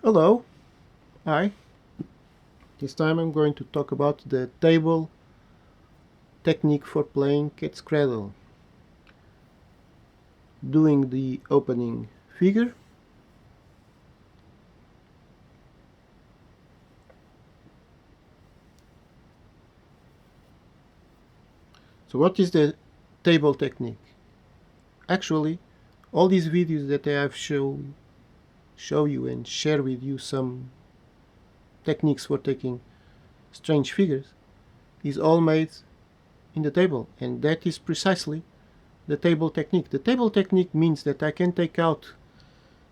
Hello, hi. This time I'm going to talk about the table technique for playing Cat's Cradle. Doing the opening figure. So what is the table technique? Actually, all these videos that I have show you and share with you some techniques for taking strange figures is all made in the table, and that is precisely the table technique. The table technique means that I can take out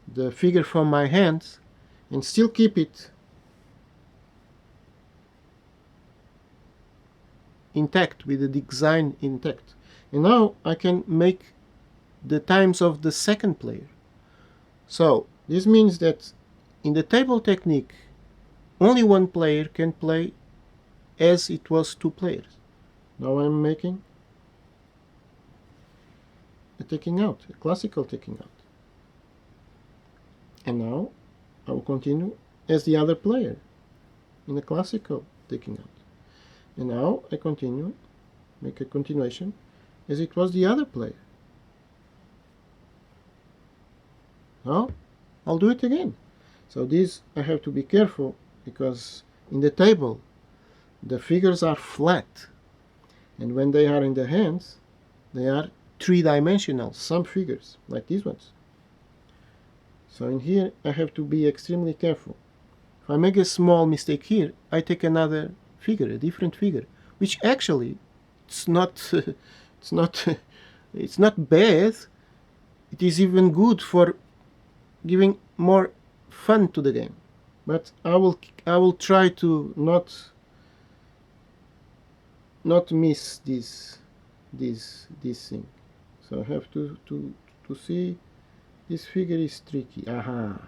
the figure from my hands and still keep it intact, with the design intact. And now I can make the times of the second player. So this means that in the table technique, only one player can play as it was two players. Now I'm making a taking out, a classical taking out. And now I will continue as the other player in a classical taking out. And now I continue, make a continuation as it was the other player. Now I'll do it again. So this I have to be careful because in the table the figures are flat, and when they are in the hands they are three-dimensional, some figures like these ones. So in here I have to be extremely careful. If I make a small mistake here, I take another figure, a different figure, which actually it's not it's not it's not bad. It is even good for giving more fun to the game. But I will try to not miss this thing. So I have to see this figure is tricky. Aha.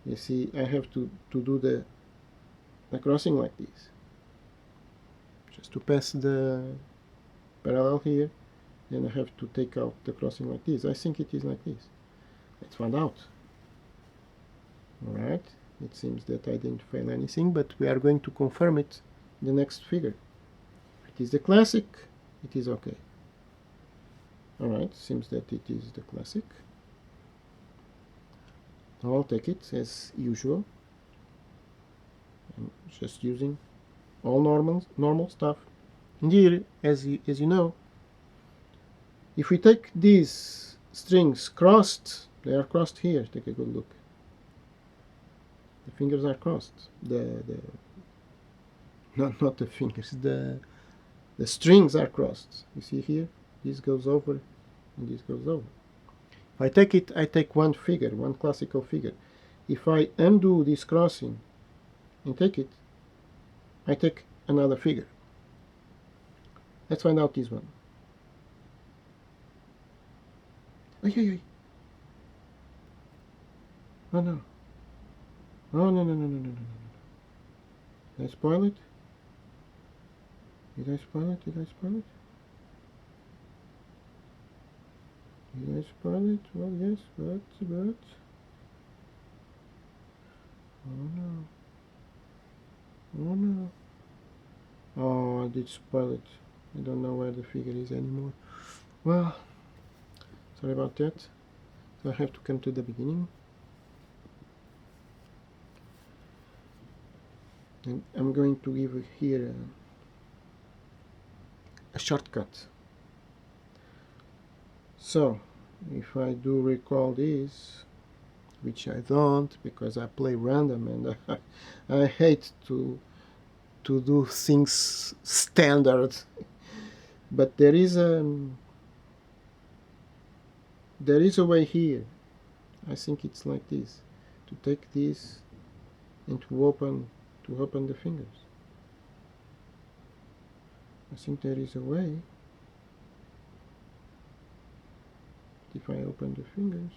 You see, I have to do the crossing like this. Just to pass the parallel here, then I have to take out the crossing like this. I think it is like this. Let's find out. Alright, it seems that I didn't fail anything, but we are going to confirm it in the next figure. If it is the classic, it is okay. Alright, seems that it is the classic. Now I'll take it as usual. I'm just using all normal stuff. And here, as you know, if we take these strings crossed, they are crossed here. Take a good look. The fingers are crossed. Not the fingers. The strings are crossed. You see here, this goes over, and this goes over. If I take it, I take one figure, one classical figure. If I undo this crossing and take it, I take another figure. Let's find out this one. Ay. Oh no. Oh no. Did I spoil it? Did I spoil it? Did I spoil it? Did I spoil it? Well, yes, but... Oh no. Oh no. Oh, I did spoil it. I don't know where the figure is anymore. Well, sorry about that. So I have to come to the beginning. And I'm going to give here a shortcut. So, if I do recall this, which I don't because I play random and I hate to do things standard, but there is a way here. I think it's like this, to take this and to open the fingers. I think there is a way. If I open the fingers,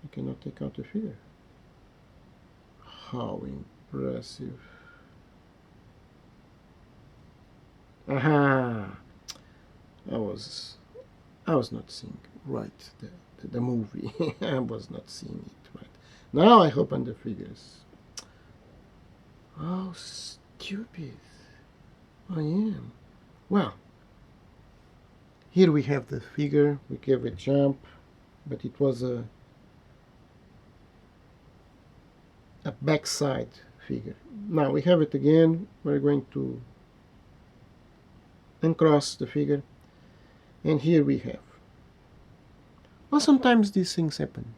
I cannot take out the figure. How impressive. Aha! I was not seeing right there. the movie. I was not seeing it right. Now I open the figures. How stupid I am. Well, here we have the figure. We gave a jump, but it was a backside figure. Now we have it again. We're going to uncross the figure, and here we have. Well, sometimes these things happen.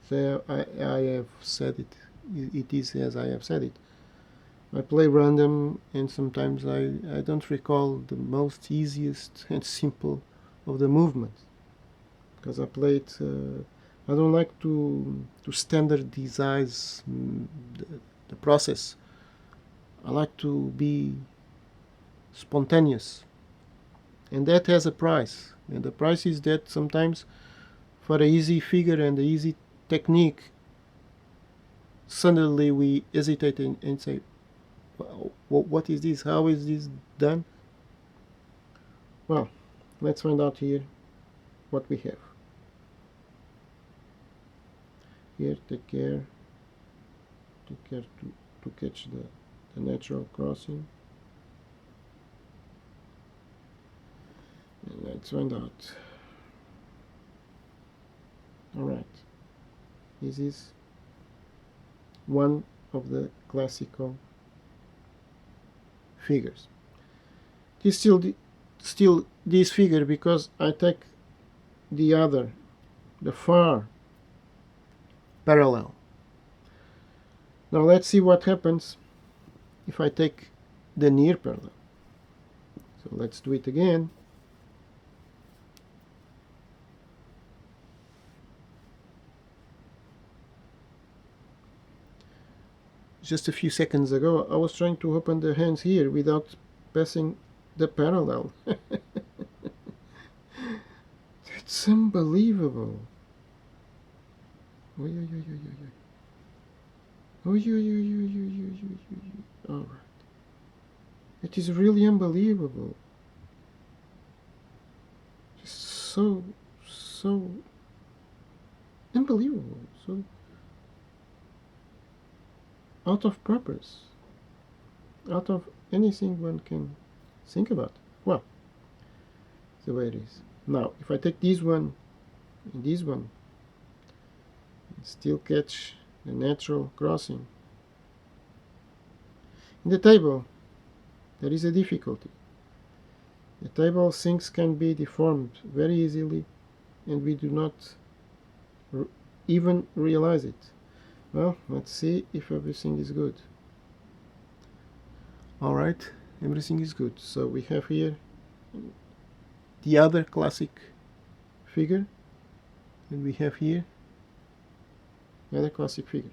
So I have said it. It is as I have said it. I play random, and sometimes I don't recall the most easiest and simple of the movements because I play it. I don't like to standardize the process. I like to be spontaneous, and that has a price. And the price is that sometimes, for an easy figure and an easy technique, suddenly we hesitate and say, well, what is this? How is this done? Well, let's find out here what we have. Here, take care to catch the natural crossing. And let's find out. Alright, this is one of the classical figures. It is still this figure because I take the far parallel. Now let's see what happens if I take the near parallel. So let's do it again. Just a few seconds ago I was trying to open the hands here without passing the parallel. That's unbelievable. Alright. It is really unbelievable. Just so unbelievable. So out of purpose. Out of anything one can think about. Well, the way it is. Now, if I take this one and this one, and still catch the natural crossing. In the table, there is a difficulty. The table things can be deformed very easily, and we do not even realize it. Well, let's see if everything is good. Alright, everything is good. So we have here the other classic figure, and we have here the other classic figure.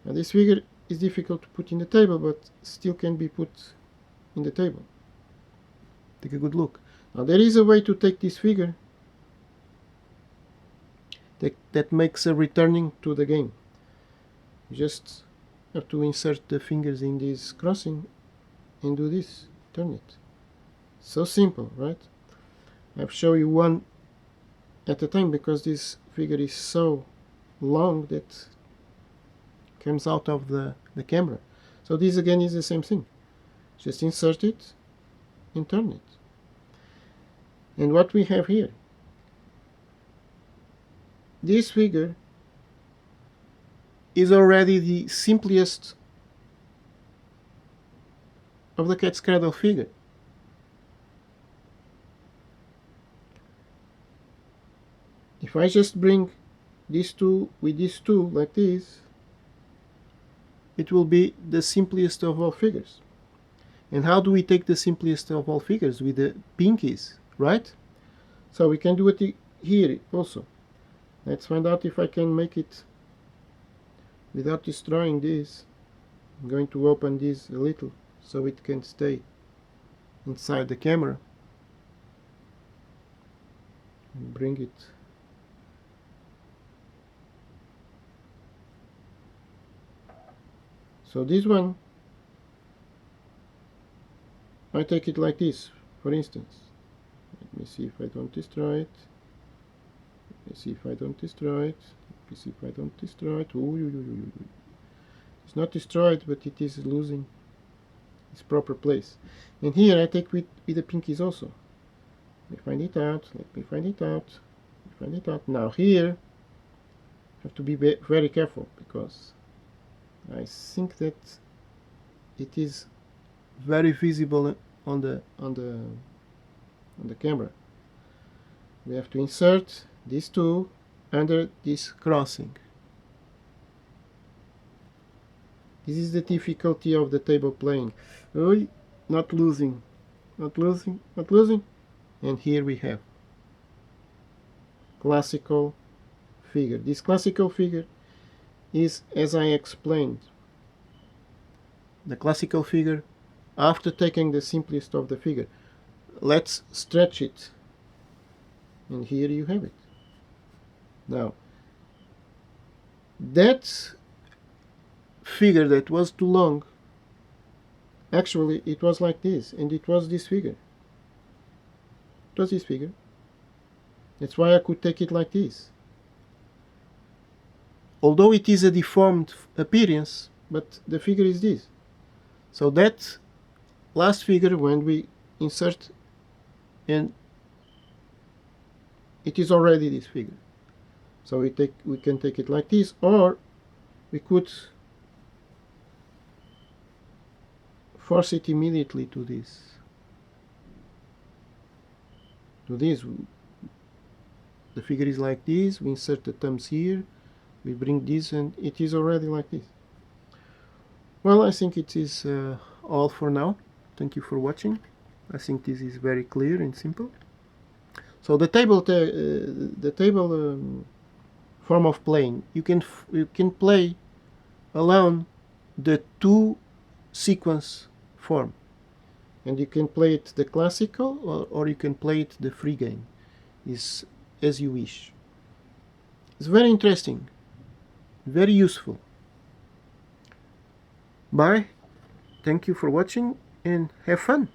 Now this figure is difficult to put in the table, but still can be put in the table. Take a good look. Now there is a way to take this figure that makes a returning to the game. You just have to insert the fingers in this crossing and do this, turn it. So simple, right? I've shown you one at a time because this figure is so long that comes out of the camera. So this again is the same thing. Just insert it and turn it. And what we have here, this figure is already the simplest of the cat's cradle figure. If I just bring these two with these two like this, it will be the simplest of all figures. And how do we take the simplest of all figures? With the pinkies, right? So we can do it here also. Let's find out if I can make it without destroying this. I'm going to open this a little so it can stay inside the camera. And bring it. So this one, I take it like this, for instance. Let me see if I don't destroy it. me see if I don't destroy it. Let me see if I don't destroy it. Ooh, ooh, ooh, ooh, ooh. It's not destroyed, but it is losing its proper place. And here I take with the pinkies also. Let me find it out. Let me find it out. Find it out. Now here, I have to be very careful because I think that it is very visible on the camera. We have to insert these two under this crossing. This is the difficulty of the table playing. Oh, not losing, not losing, not losing. And here we have classical figure. This classical figure is, as I explained, the classical figure after taking the simplest of the figure. Let's stretch it. And here you have it. Now, that figure that was too long, actually it was like this, and it was this figure. It was this figure. That's why I could take it like this. Although it is a deformed appearance, but the figure is this. So that last figure, when we insert, and it is already this figure. So we can take it like this, or we could force it immediately to this. The figure is like this. We insert the thumbs here. We bring this, and it is already like this. Well, I think it is all for now. Thank you for watching. I think this is very clear and simple. So the table form of playing, you can play alone the two sequence form, and you can play it the classical, or you can play it the free game. Is as you wish. It's very interesting, very useful. Bye. Thank you for watching and have fun.